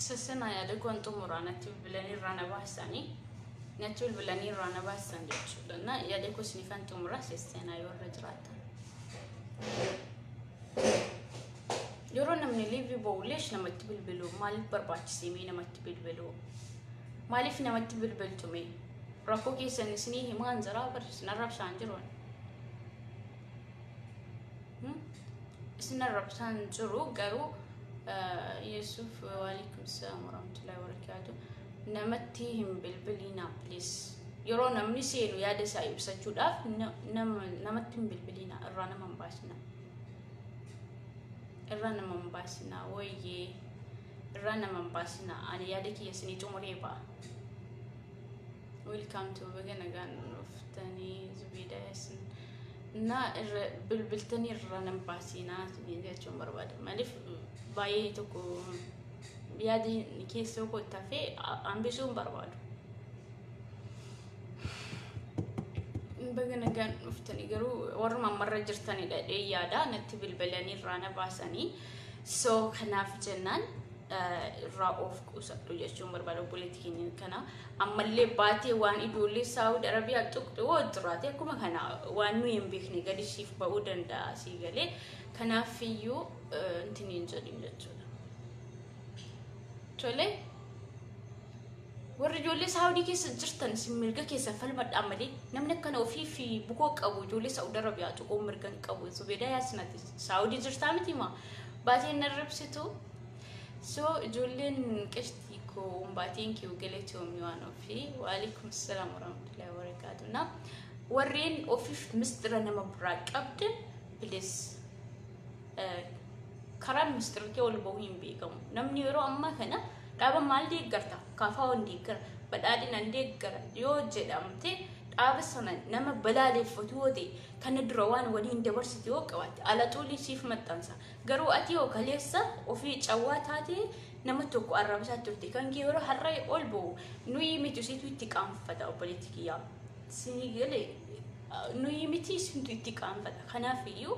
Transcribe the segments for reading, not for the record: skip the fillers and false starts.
سسنا يا لكون تمرنا تبلني رانا بحساني نتول بلني رانا بحسان جتشو لنا يا لكو سنفان تمرة سسنا يورجرات يرونا من اللي بيبو ليش لما تبلبلو مالك برباش سيمي لما تبلبلو مالك لما تبلبل تومي ركو كي سنسني همان زرا برس نرب شانجرون سنرب شانجرو قرو يوسف وعليكم السلام ورحمة الله وبركاته نمتيهم بالبلينا بليس يرونا من سينو يا دسايب سجوداف نمتهم بالبلينا الرانا منباسنا الرانا منباسنا ويي الرانا منباسنا أنا يادك يسني تمريبا welcome to begin again نفتني زبيدة يسن نا بالبلتني الرانا منباسنا تبين جاتشون برباد مالف باي تكو بيادي كيسو قلت في أمبيشون بربادو بقنا كان مفتني قالوا ورما مرة جرتني لأيادا نتبل بلاني رانا باساني سو خنا في جنان رأوف كوساتو يشوم بربادو بوليتيكين كنا أما اللي باتي وان يدولي سعود عربية تكتو ودراتي أكو ما خنا وانو ينبيخني قدي شيف باودن دا سيغالي كنا فيو انتنين جدين جتولا تولي ورجولي سعودي كيس جرتن سميلقا كيس فالمد عملي نمنا كانوا في بوكوك أبو جولي سعود عربية تقوم مرقن كابو زبيدا ياسناتي سعودي جرتامتي ما باتي نربسيتو سو جولين كشتيكو ومباتين كيو قلتو ميوانو في وعليكم السلام ورحمة الله وبركاته نا ورين وفيف مسترنا مبراك أبدن بليس كرام مستركي ولا بوهم بيكم نمني يرو أما هنا دابا مال ديغرتا كافاون ديغر بدادي ننديغر يو جدامتي دابا سنن نما بلالي فتودي كان دروان ودين دبرسيتي وقوات على طول سيف متانسا غرو اتيو كليسا وفي چواتاتي نمتوكو عربسات ترتي كان كيورو حراي اولبو نوي ميتو سيتو تيكام فدا بوليتيكيا سينيغلي نوي ميتي سنتو تيكام فدا خنا فيو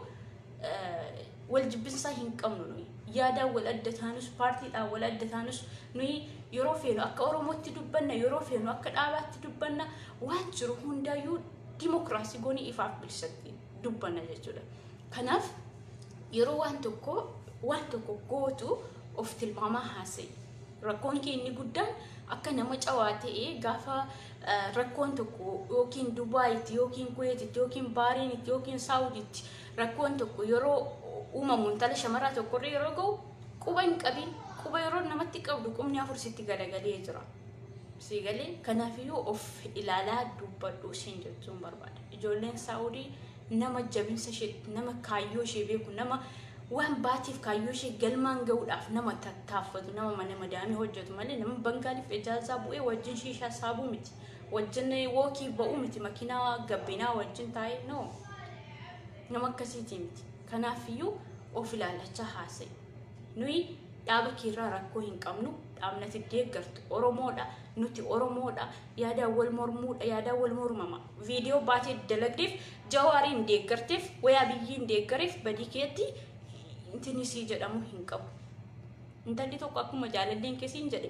والجبنسا هنقمنو نوي يادا ولدتانوس بارتي دا ولدتانوس نوي يوروفينو اكا اوروموتي دبنا يوروفينو اكا دابات دبنا وانجرو هوندايو ديمقراسي غوني إفاف بالشتي دبنا جتولا كناف يرو وانتوكو غوتو اوفتل ماما هاسي ركون كي إني قدام أكا نمج أواتي غافا ركون توكو يوكين دبي يوكين كويت يوكين بارين يوكين سعودي ركون توكو يرو وما منتلا شمرات وكوري يروجو كوبين كابين كوبا يرو نمتي كابدو كم نافور ستي غالي يجرا سيغالي كنافيو اوف إلالا دوبا دوشين جتون برباد جولين سعودي نما جابين سشيت نما كايوشي بيكو نما وهم باتيف كايوشي قلمان قول اف نما تتافض نما نما دامي هجتو مالي نما بنغالي في إجازة بوئي وجن شيشا سابو متي وجن ووكي بأو متي مكينا قبنا وجن تاي نو نما كسيتي متي كنافيو وفلالا تشاهاسي نوي دابا كيرا راكو هنقامنو دامنا تديغرت أورومودا نوتي أورومودا يادا والمرمود يادا والمرمما فيديو باتي دلقريف جوارين ديغرتيف ويا بيين ديغريف بديكيتي انتني سيجد أمو هنقام انتالي توقع أكو مجالدين كسين جدي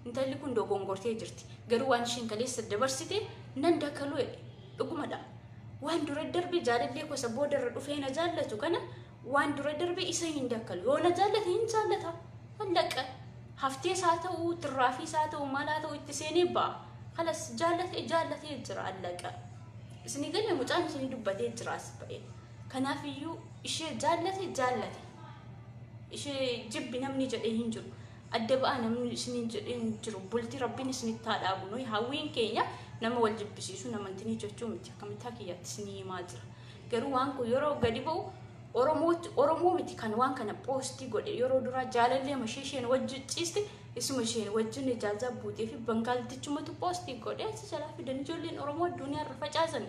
انتالي كون دو غونغورتي جرتي غروان شنكاليس الدبرسيتي نندا كالوي لكو مدا وان دور الدربي جالد ليكو سبودر رفينا جالتو كنا وان دور الدربي إساين داكل يونا جالت هين جالتها هلك هفتي ساتو ترافي ساتو مالاتو اتسيني با خلاص جالت يجرى هلك سني قال مجان سني دبتي يجرى سبعين كنافيو إشي جالت إشي جب نمني جدي هنجر الدبا نمني سني جدي هنجر بولتي ربي سني تادابو نوي هاوين كينيا نما والجب بسيسو نما انتني جوجو متي كمتاكي ياتسني ماجرا قرو وانكو يورو قديبو أورومو متي كان وان كان بوستي قد يورو درا جالله مشيشين وجه تيستي اسمه شين وجه نجازة بودي في بنغال تجمع تو بوستي قد يا سجلا في دنجولين أورومو الدنيا رفجازن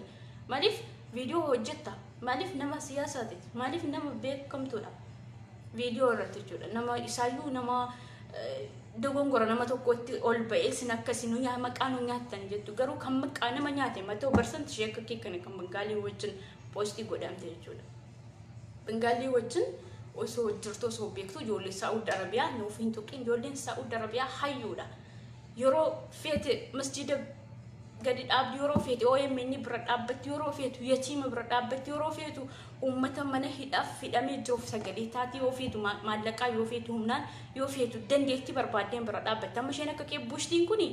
مالف فيديو وجدتا مالف نما سياسات مالف نما بيك كم تولا فيديو رتجولا نما إسايو نما دوغون غورا نما تو كوتي أول بيس نكاسينو يا مكانو نياتن جتو غرو كم مكانه ما نياتي ما تو برسنت شيء كي كم بنغالي وجن بوستي قد أم تجولا بنغالي وجن osoo jirtu osoo beektu ijoollee Saa'ud Arabiyaa nuuf hin tuqin ijoolleen Saa'ud Arabiyaa hayyuudha yeroo feete masjida gadi dhaabdi yeroo feete OMN bira dhaabbatti yeroo feetu yatiima bira dhaabbatti yeroo feetu ummata mana hidhaaf fidhamee jiruuf sagalee taati yoo feetu maallaqaa yoo feetu humnaan yoo feetu dandeetti barbaaddeen bira dhaabbatti amma isheen akka qeebbushtiin kuni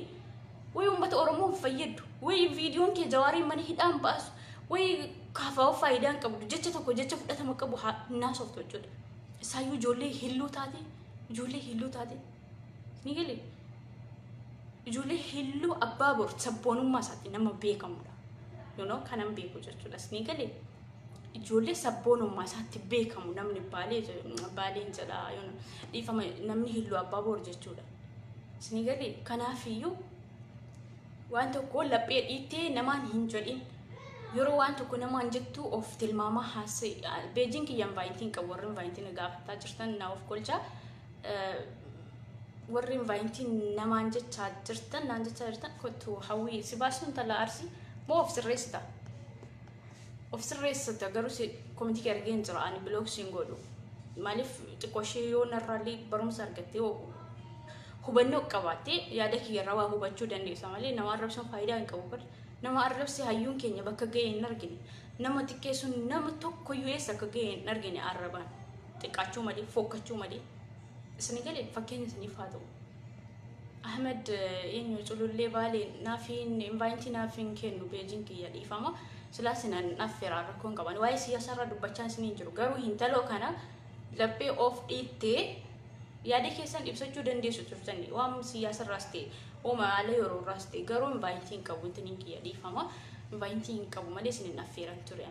way ummata Oromoo fayyadu way viidiyoon kee Jawaarii mana hidhaan baasu way kaafaa faayidaan qabu jecha tokko jecha fudhatama qabu naasoftu jechuudha isaayyuu ijoollee hilluu taate ni galee ijoollee hilluu abbaa bor sabboonummaa isaatti nama beekamudha kanan beeku jechuudha ni galee ijoollee sabboonummaa isaatti beekamu namni baaleen jedha dhiifama namni hilluu abbaa bor jechuudha ni galee kanaafiyyuu waan tokko laphee dhiittee namaan hin jedhin yeroo waan tokko namaan jettu of tilmaamaa haasee beejin kiyyan vaayintiin qabu warreen vaayintiin gaafataa jirtan naa of kolchaa warreen vaayintiin namaan jechaa jirtan naan jechaa jirtan kottu hawwii si baasuun tala arsi moo of sirreessita garuu si komitii argeen jira ani bilooksiin godhu maaliif xiqqooshee yoo narraallee barumsa argattee hubannoo qabaattee yaada kiyyarraa waa hubachuu dandeessa malee nama arrabsuun faayidaa hin qabu nama arrabsi hayyuun keenya bakka ga'ee hin argine nama xiqqeessuun nama tokkoyyuu eessa akka ga'ee hin argine arrabaan xiqqaachuu malee fokkachuu malee isni galee fakkeenya isiniif haa ta'u Ahmed eenyu culullee baalee naafiin invaayintii naafiin kennu beejin kiyya dhiifama silaasinan affeeraa rakkoon qaban waa'ee siyaasarraa dubbachaa isiniin jiru garuu hintaloo kana laphee of dhiittee yaada keessan ibsachuu dandeessu turtanii waan siyaasarraas ta'e ooma haala yeroorraas ta'e garuu invaayintiin qabu intiniin kiyya dhiifama invaayintiin qabu malee isinin affeeran ture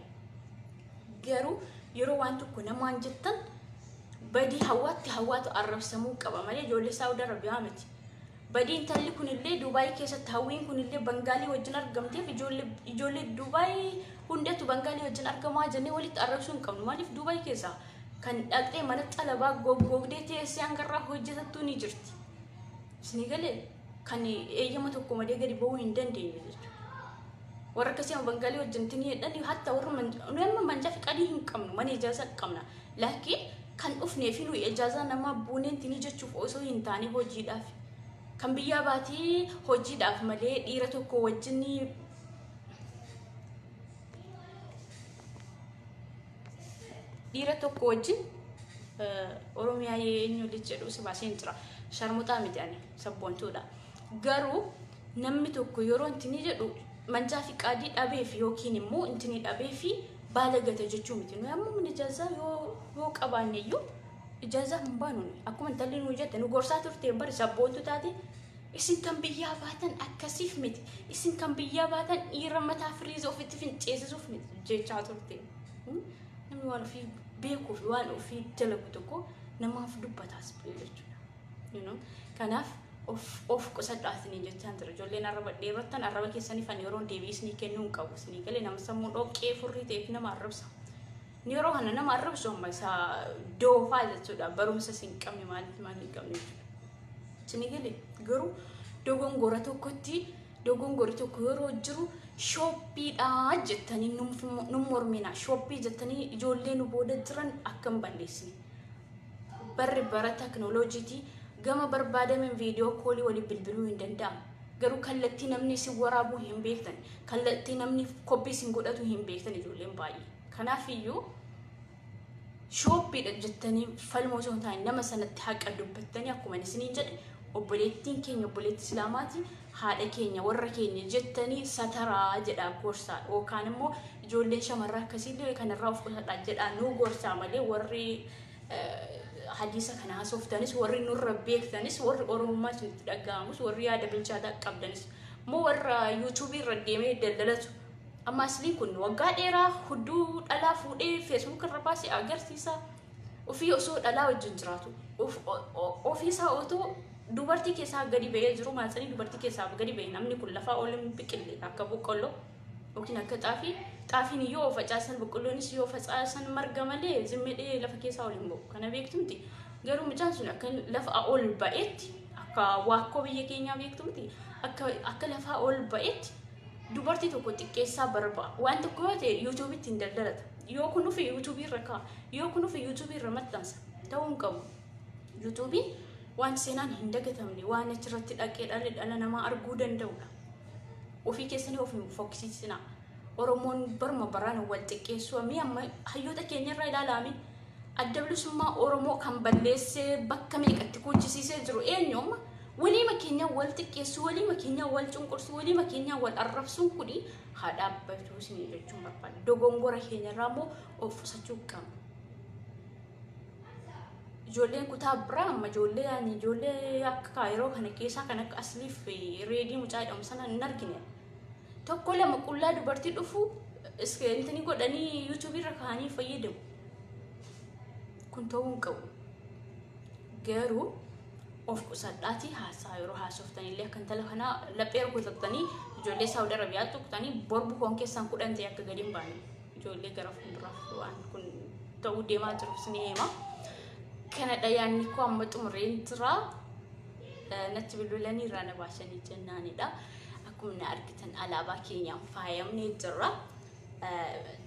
garuu yeroo waan tokko namaan jettan badii hawaatu arrabsamuu qaba malee ijoollee Saa'ud Arabiyaa miti badii intalli kunillee Dubaay keessatti hawwiin kunillee Bangaalii wajjin argamteef ijoollee Dubaay hundatu Bangaalii wajjin argamaa jennee walitti arrabsuu hin qabnu maaliif Dubaay keessa kan dhaqxee mana xalabaa goggogdee teessee hangarraa hojjetattuu ni jirti isni galee kan eeyyama tokko malee gadi ba'uu hin dandeenye jechuudha warra akkasii Bangaalii wajjin tinii jedhanii hatta warra manjaa fi qadii hin qabnu mana ijaazaa qabna laakiin kan dhufnee fi nuyi ijaazaa nama buuneen tinii jechuuf osoo hin taane hojiidhaaf kan biyyaa baatee hojiidhaaf malee dhiira tokko wajjin Oromiyaa eenyu jedhu si baaseen jira sharmuxaa miti ani sabboontuudha garuu namni tokko yeroo intini jedhu manjaa fi qadii dhabeef yookiin immoo intini dhabeef baala gata jechuu miti nu amma mun ijaazaa yoo qabaanneyyuu ijaazaa hin baanu akkuma intalli nu jette nu gorsaa turte bari sabboontu taate isin kan biyyaa baatan akkasiif miti isin kan biyyaa baatan dhiira mataa firiiza ofitti finceesisuuf miti jechaa turte namni waan ofii beekuuf waan ofii dalagu tokko namaaf dubbataas jechuudha kanaaf of qusadhaatanii jechaan jira ijoolleen arraba dheerattan arraba keessanii fan yeroo deebiisnii kennuu hin qabu isinii galee nama sammuu dhoqqee furrii ta'eef nama arrabsa yeroo kana nama arrabsu amma isaa doofaa jechuudha barumsa sin qabne maal hin qabne isinii galee garuu dogongora tokko yeroo jiru shoppiidhaa jettanii nun mormina shoppii jettanii ijoollee nu booda jiran akkam balleessine barri bara teknooloojiitii gama barbaadamen viidiyoo koolii walii bilbiluu hin danda'amu garuu kallattii namni si waraabuu hin beektan kallattii namni koppii sin godhatu hin beektan ijoolleen baay'ee kanaaf iyyuu shoppiidha jettanii falmoo osoo hin taane nama sanatti haqa dubbattanii akkuma isiniin jedhe obboleettiin keenya obboleetti islaamaati haadha keenya warra keenya jettanii sataraa jedhaa gorsaa yookaan immoo ijoolleen shamarraa akkasiillee kanarraa of qusadhaa jedhaa nu gorsaa malee warri hadiisa kana haasoftanis warri nurra beektanis warri oromummaa isinitti dhaga'amus warri yaada bilchaataa qabdanis moo warra yuutuubii irra deemee daldalatu amma asliin kun waggaa dheeraa hudduu dhalaa fuudhee feesbuuk irra baasee agarsiisa ofii osoo dhalaa wajjin jiraatu ofiisaa otoo dubartii keessaa gadi ba'ee jiru maansanii dubartii keessaa gadi ba'e namni kun lafaa oolin biqillee akka boqqolloo yookiin akka xaafiin yoo facaasan boqqolloonis yoo facaasan marga malee zimmedhee lafa keessaa oolin ba'u kana beektumti garuu mucaan sun akka lafa ol ba'etti akka waakkoo biyya keenyaa beektumti akka lafaa ol ba'etti dubartii tokko xiqqeessaa barba waan tokko yoo ta'e yuutuubitti hin daldalata yoo kun dhufe yuutuubii irra kaa yoo kun dhufe yuutuubii irra maxxansa ta'uu hin qabu yuutuubii waan seenaan hin dagatamne waan achirratti dhaqee dhala namaa arguu danda'udha ofii keessanii of hin fokkisiisinaa Oromoon barma baraan wal xiqqeessuu amma hayyoota keenyarraa ilaalaami adda bilisummaa Oromoo kan balleessee bakka meeqatti kuchisiisee jiru eenyuma walii makeenya wal xiqqeessuu walii makeenya wal cunqursuu walii makeenya wal arrabsuun kuni haa dhaabbatu isin jechuun barbaada dogongora keenyarraa immoo of qusachuu qabna ijoolleen kutaa biraa amma ijoollee akka yeroo kana keessaa kan akka asliif reedii mucaa jedhamu sana hin argine tokko lama qullaa dubartii dhufu intani godhanii yuutuubii irra kaa'anii fayyadamu kun ta'uu hin qabu garuu of qusadhaatii haasaa yeroo haasoftanii illee akka intala kanaa laphee rukutatanii ijoollee Saawudi Arabiyaa tuqtanii borbu koon keessaan 10 ta'e akka gadi hin baane ijoollee gara fuulduraaf waan kun ta'uu deemaa jiru isin hima kana dhayaanni koo amma xumureen jira natti bilbilanii irraa na baashanii jennaanidha akkuma argitan alaabaa keenyaan faayamnee jirra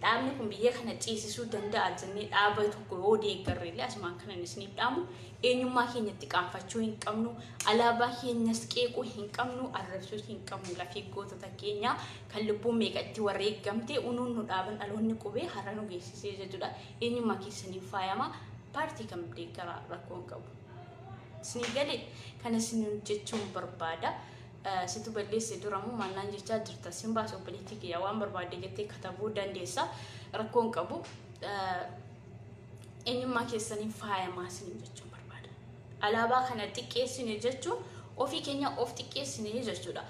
dhaabni kun biyya kana ciisisuu danda'a jennee dhaaba tokko yoo deeggarreellee asumaan kanan isiniif dhaamu eenyummaa keenyatti qaanfachuu hin qabnu alaabaa keenyas qeequu hin qabnu arrabsuu hin qabnu lafee gootota keenya kan lubbuun meeqatti wareegamtee unuun nu dhaaban dhaloonni qubee har'a nu geessisee jechuudha eenyummaa keessaniin faayama paartii kam deeggaraa rakkoo hin qabu isinii galee kana isin jechuun barbaada situ balleesse duramu mannaan jechaa jirta simbaasoo poliitikii waan barbaade jettee katabuu dandeessa rakkoo hin qabu eenyummaa keessaniin faayamaa isin jechuun barbaada alaabaa kana xiqqeessine jechuun ofii keenya of xiqqeessine jechuudha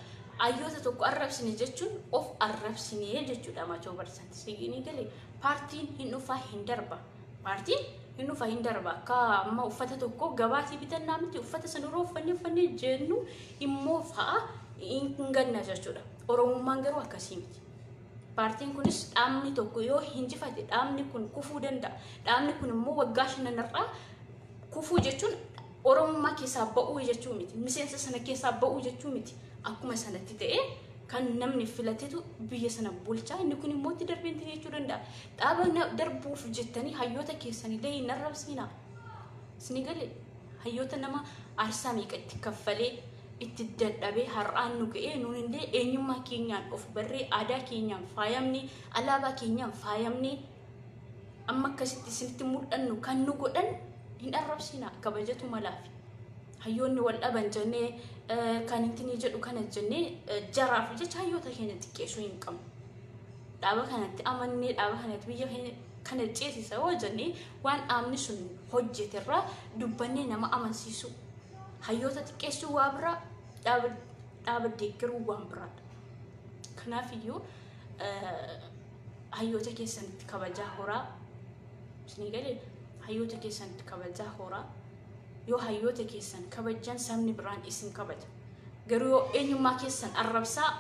ayyoota tokko arrabsine jechuun of arrabsine jechuudha machoo barsanti siginii galee paartiin hin dhufaa hin darba paartiin hin dhufaa hin darba akka amma uffata tokko gabaatii bitannaa miti uffata sanurraa uffannee jennu immoo fa'a hin ganna jechuudha oromummaan garuu akkasii miti paartiin kunis dhaabni tokko yoo hinjifate dhaabni kun kufuu danda'a dhaabni kun immoo waggaa 5 kufuu jechuun oromummaa keessaa ba'uu jechuu miti miseensa sana keessaa ba'uu jechuu miti akkuma sanatti ta'e kan namni filatetu biyya sana bulchaa inni kun immoo itti darbeen jechuu danda'a dhaaba darbuuf jettanii hayyoota keessanillee hin arrabsiina isin galee hayyoota nama aarsaa meeqatti kaffalee itti dadhabee har'aan nu ga'ee nuun illee eenyummaa keenyaan of barree aadaa keenyaan faayamne alaabaa keenyaan faayamne amma akkasitti isinitti mul'annu kan nu godhan hin arrabsiina kabajatu malaafi hayyoonni wal dhaban jennee kan intini jedhu kana jennee jaraaf jecha hayyoota keenya xiqqeessuu hin qabnu dhaaba kanatti amannee dhaaba kanatti biyya kana ceesisa yoo jennee waan dhaabni sun hojjeterraa dubbannee nama amansiisu hayyoota xiqqeessuu waa biraa dhaaba deeggaruu waan biraadha kanaaf iyyuu hayyoota keessanitti kabajaa horaa isinii galee hayyoota keessanitti kabajaa horaa yoo hayyoota keessan kabajan sabni biraan isin kabaja garuu yoo eenyummaa keessan arrabsaa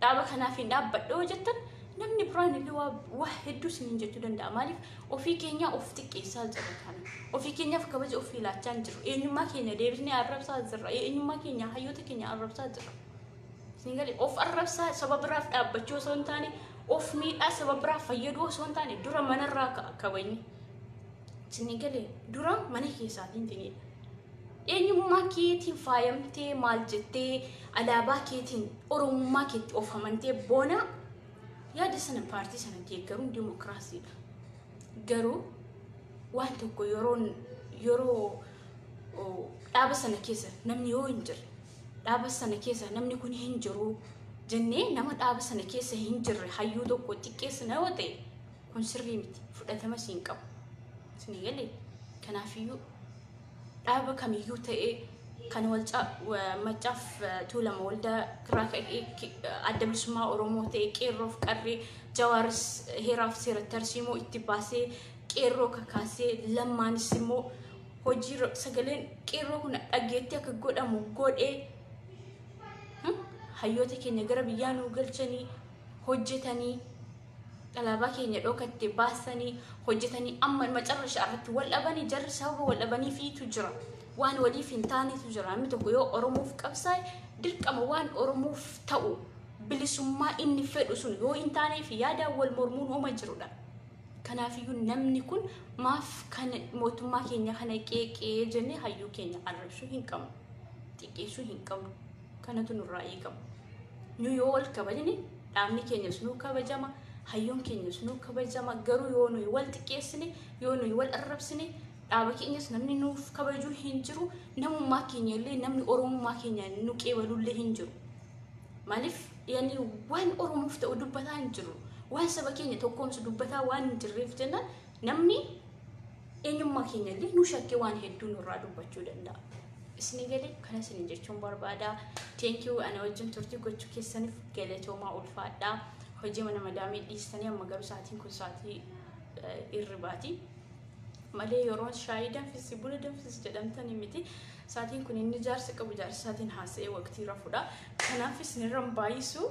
dhaaba kanaaf hin dhaabbadhoo jettan namni biraan illee waa hedduu isin jechuu danda'a maaliif ofii keenya of xiqqeessaa jirra kana ofii keenyaaf kabaja ofii laachaa jiru eenyummaa keenya deebisnee arrabsaa jirra eenyummaa keenya hayyoota keenya arrabsaa jirra isin galee of arrabsaa sababa biraaf dhaabbachuu osoo hin taane of miidhaa sababa biraaf fayyaduu osoo hin taane dura manarraa kabajni isin galee dura mana keessaatiin tinidha eenyummaa keetiin faayamtee maal jettee alaabaa keetiin oromummaa keetti of amantee boona yaada sana paartii sana deeggaruun dimokiraasiidha garuu waan tokko yeroo dhaaba sana keessa namni yoo hin jirre dhaaba sana keessa namni kun hin jiru jennee nama dhaaba sana keessa hin jirre hayyuu tokko xiqqeessina yoo ta'e kun sirrii miti fudhatama siin qabu isin galee kanaafiyyuu dhaaba kamiyyuu ta'e kan macaaf tuulama waldaa kiraa adda bilisummaa Oromoo ta'e qeerroof qarree Jawaaris heeraaf seera tarsiimoo itti baasee qeerroo kakaasee lammaanis immoo hojii sagaleen qeerroo kun dhageetti akka godhamu godhee hayyoota keenya gara biyyaa nuu galchanii hojjetanii alaabaa keenya dhokatti baasanii hojjetanii amma macarrashaa irratti wal dhabanii jarri sababa wal dhabanii fiitu jira waan waliif hin taanetu jira namni tokko yoo Oromoof qabsaa'e dirqama waan Oromoof ta'u bilisummaa inni fedhu sun yoo hin taaneef yaada wal mormuun homa jirudha. Kanaafiyyuu namni kun maaf kan mootummaa keenya kana qeeqee jennee hayyuu keenya arrabsuu hin qabnu, xiqqeessuu hin qabnu. Kanatu nurraa eegama. Nu yoo wal kabajne dhaabni keenyas nu kabajama, hayyoon keenyas nu kabajama. Garuu yoo nuyi wal xiqqeessine, yoo nuyi wal arrabsine dhaaba keenyas namni nuuf kabajuu hin jiru. Namummaa keenya illee namni oromummaa keenya nu qeebalullee hin jiru. Maaliif yani waan oromoof ta'u dubbataa hin jiru. Waan saba keenya tokkoomsu dubbataa waan hin jirreef jennaan namni eenyummaa keenya illee nu shakkee waan hedduu nurraa dubbachuu danda'a. Isni galee kana isin jechuun barbaada. Thank you ana wajjin turtii gochuu keessaniif galatoomaa ulfaadhaa. Hojii mana madaamii dhiistanii amma garuu sa'aatiin kun sa'aatii irribaati. Malee yeroo shaayii danfisi buna danfisi jedhamtanii miti. Sa'aatiin kun inni jaarsa qabu jaarsa sa'aatiin haasa'ee waqtii rafuudha. Kanaaf isinirraan baay'isu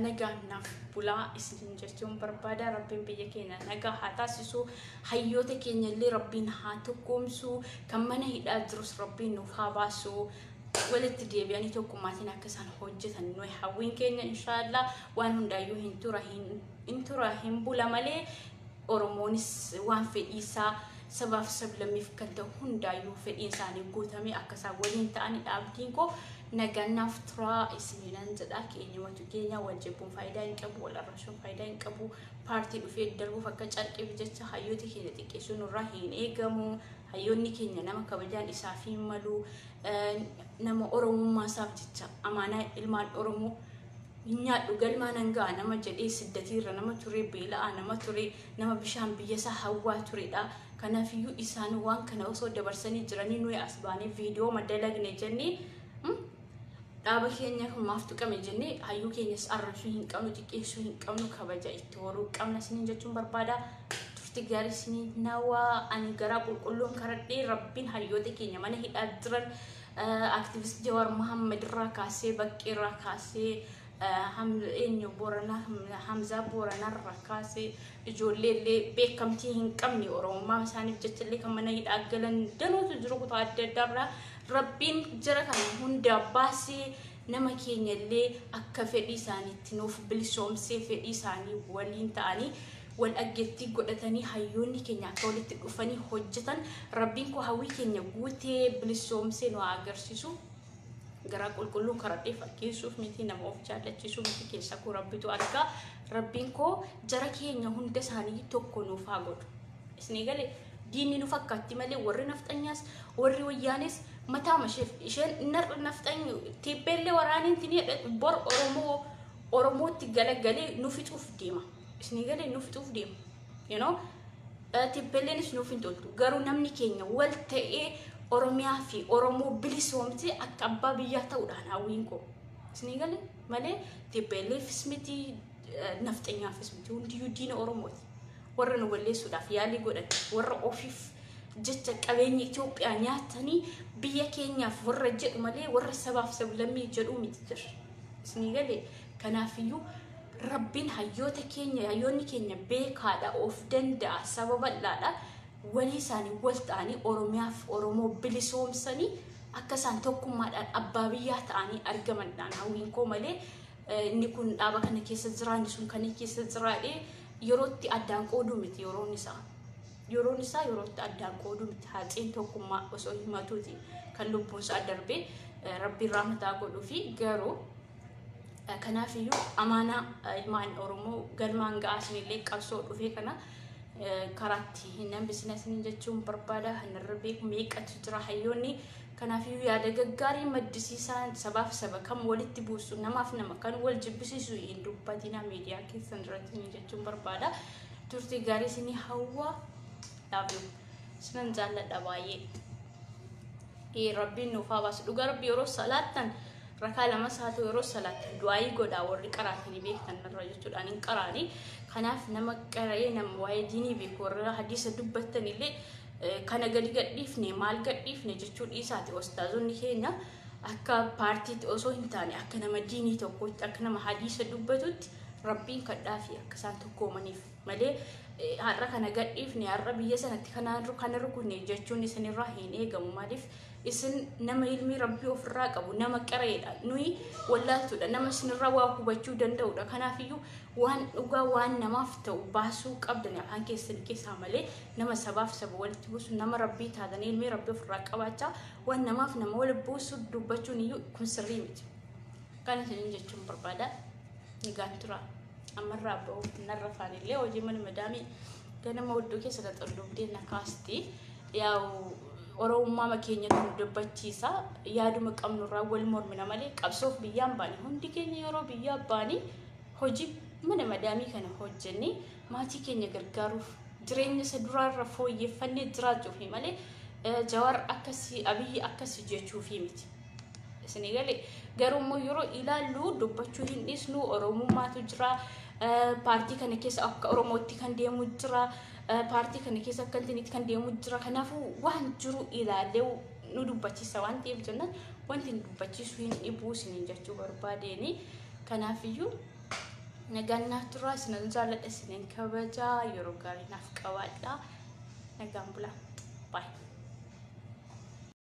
nagaan naaf bulaa isin jechuun barbaada. Rabbiin biyya keenya nagaa haa taasisu. Hayyoota keenya illee Rabbiin haa tokkoomsu. Kan mana hidhaa jirus Rabbiin nuuf haa baasu. Walitti deebi'anii tokkummaatiin akka isaan hojjetan nuyi hawwiin keenya inshaallah. Waan hundaayyuu hin tura hin bula malee Oromoonis waan fedhiisaa sabaaf sablammiif kan ta'u hundaayyuu fedhiin isaanii guutamee akka isaan waliin ta'anii dhaabdiin koo nagannaaf turaa isiniinan jedha. Keenyumatu keenya wal jibbuun faayidaa hin qabu, wal arrabsuun faayidaa hin qabu. Paartii dhufee darbuuf akka carqeef jecha hayyoota keenya xiqqeessuun nurraa hin eegamu. Hayyoonni keenya nama kabajaan isaaf hin malu. Nama oromummaa isaaf jecha amaanaa ilmaan Oromoo nyaadhu galmaan hangaa nama jedhee siddatiirra nama ture, beela'aa nama ture, nama bishaan biyya isaa hawwaa turedha. Kanaafiyyuu isaan waan kana osoo dabarsanii jiranii nuyi as baanee viidiyoo madalagne jennee dhaaba keenya maaf tuqame jennee hayyuu keenyas arrabsuu hin qabnu, xiqqeessuu hin qabnu, kabaja itti horuu qabna isiniin jechuun barbaada. Turtii gaarii isiniin nawaa ani garaa qulqulluun karadhee Rabbiin hayyoota keenya mana hidhaa jiran aktiivist Jawaar Mohaammed irraa kaasee Baqqee irraa kaasee Hamzaa Booranaa irraa kaasee ijoollee illee beekamtii hin qabne Oromummaa isaaniif jechallee kan mana hidhaa galan danootu jiru kutaa adda addaarraa. Rabbiin jara kana hunda baasee nama keenya illee akka fedhii isaaniitti nuuf bilisoomsee fedhii isaanii waliin ta'anii wal aggeettii godhatanii hayyoonni keenya akka walitti dhufanii hojjetan Rabbiin koo hawwii keenya guutee bilisoomsee nu agarsiisu. Garaa qulqulluun karadhee fakkeessuuf miti nama of jaallachiisuuf miti keessa koo Rabbitu argaa. Rabbiin koo jara keenya hunda isaanii tokko nuuf haa godhu. Isni galee diinni nu fakkaatti malee warri nafxanyaas warri wayyaanis mataa masheef isheen nafxanyu TPLF waraaniin tinii bor Oromootti galagalee nu fixuuf deema. Isni galee nu fixuuf deema. You know TPLFs nuuf hin toltu. Garuu namni keenya wal ta'ee Oromiyaa fi Oromoo bilisoomsee akka abbaa biyyaa ta'uudhaan hawwiin koo. Isni galee malee TPLFs miti nafxanyaafis miti hundiyyuu diina Oromooti. Warra nu balleessuudhaaf yaalii godhan warra ofiif jecha qabeenya Itoophiyaa nyaatanii biyya keenyaaf warra jedhu malee warra sabaaf sablammii jedhu miti jira. Isni galee kanaafiyyuu Rabbiin hayyoonni keenya beekaadha of danda'a sababa bal'aadha. Walii isaanii wal ta'anii Oromiyaaf Oromoo bilisoomsanii akka isaan tokkummaadhaan abbaa biyyaa ta'anii argamanidhaan hawwiin koo malee inni kun dhaaba kana keessa jira inni sun kan keessa jiraadhee yerootti addaan qooduu miti yeroon isaa yerootti addaan qooduu miti. Haaxeen tokkummaa osoo himatuuti kan lubbuun isaa darbee Rabbiin rahmataa godhuu fi garuu kanaafiyyuu amaanaa ilmaan Oromoo galmaan ga'aasinillee qabsoo dhufee kana karaatti hin hambisnesin jechuun barbaada. Hanarra beeku meeqatu jira hayyoonni. Kanaafiyyuu yaada gaggaarii maddisiisaan sabaaf saba kam walitti buusu namaaf nama kan wal jibbisiisu hin dubbatina miidiyaa keessan irratti jechuun barbaada. Turtii gaarii isinii hawwa dhaabu isinan jaalladha baay'ee. Rabbiin nuuf haa baasu. Dhugaa Rabbi yeroo salaattan rakaa lama saatu yeroo salaattan du'aayii godhaa warri qaraatanii beektan irra jechuudhaan hin qaraanii. Kanaaf nama qara'ee nama waa'ee diinii beeku warra hadiisa dubbattan illee kana gadi gadhiifne maal gadhiifne jechuu dhiisaati. Ustaazonni keenya akka paartiitti osoo hin taane akka nama diinii tokkotti akka nama hadiisa dubbatutti Rabbiin kadhaafi akka isaan tokkoomaniif malee har'a kana gadhiifne har'a biyya sanatti kana rukunne jechuun isinirraa hin eegamu. Maaliif isin nama ilmi rabbii ofirraa qabu nama qareedha nuyi wallaaltuudha nama sinirra waa hubachuu danda'udha kanaafiyyuu waan dhugaa waan namaaf ta'u baasuu qabdan afaan keessaa malee nama sabaaf saba walitti buusu nama rabbii taatan ilmi rabbii ofirraa qabaachaa waan namaaf nama wal buusu dubbachuun iyyuu kun sirrii miti kana isin jechuun barbaada nigaan tura amarraa ba'uuf narra faanillee hojii mana madaamii ganama oddoo keessa qaxxaldubdee nakaasti yaa'u oromummaa makeenyatu dubbachiisa yaaduma qabnurraa wal mormina malee qabsoof biyyaan baani hundi keenya yeroo biyyaa baani hojii mana madaamii kana hojjenni maatii keenya gargaaruuf jireenya isa duraarra fooyyeffannee jiraachuuf malee Jawaar akkasii Abiyyi akkasii jechuuf miti isinii galee garuu yeroo ilaallu dubbachuu hin dhiisnu oromummaatu jira paartii kana keessa akka oromootti kan deemu jira paartii kana keessa akka intinitti kan deemu jira kanaafuu waan jiru ilaalee nu dubbachiisa waan ta'eef jennaan wanti nu dubbachiisu hin dhibuu isiniin jechuu barbaadeeni kanaafiyyuu nagaan naaf tura isinan jaalladha isinin kabajaa yeroo gaarii naaf qabaadha nagaan bulaa bye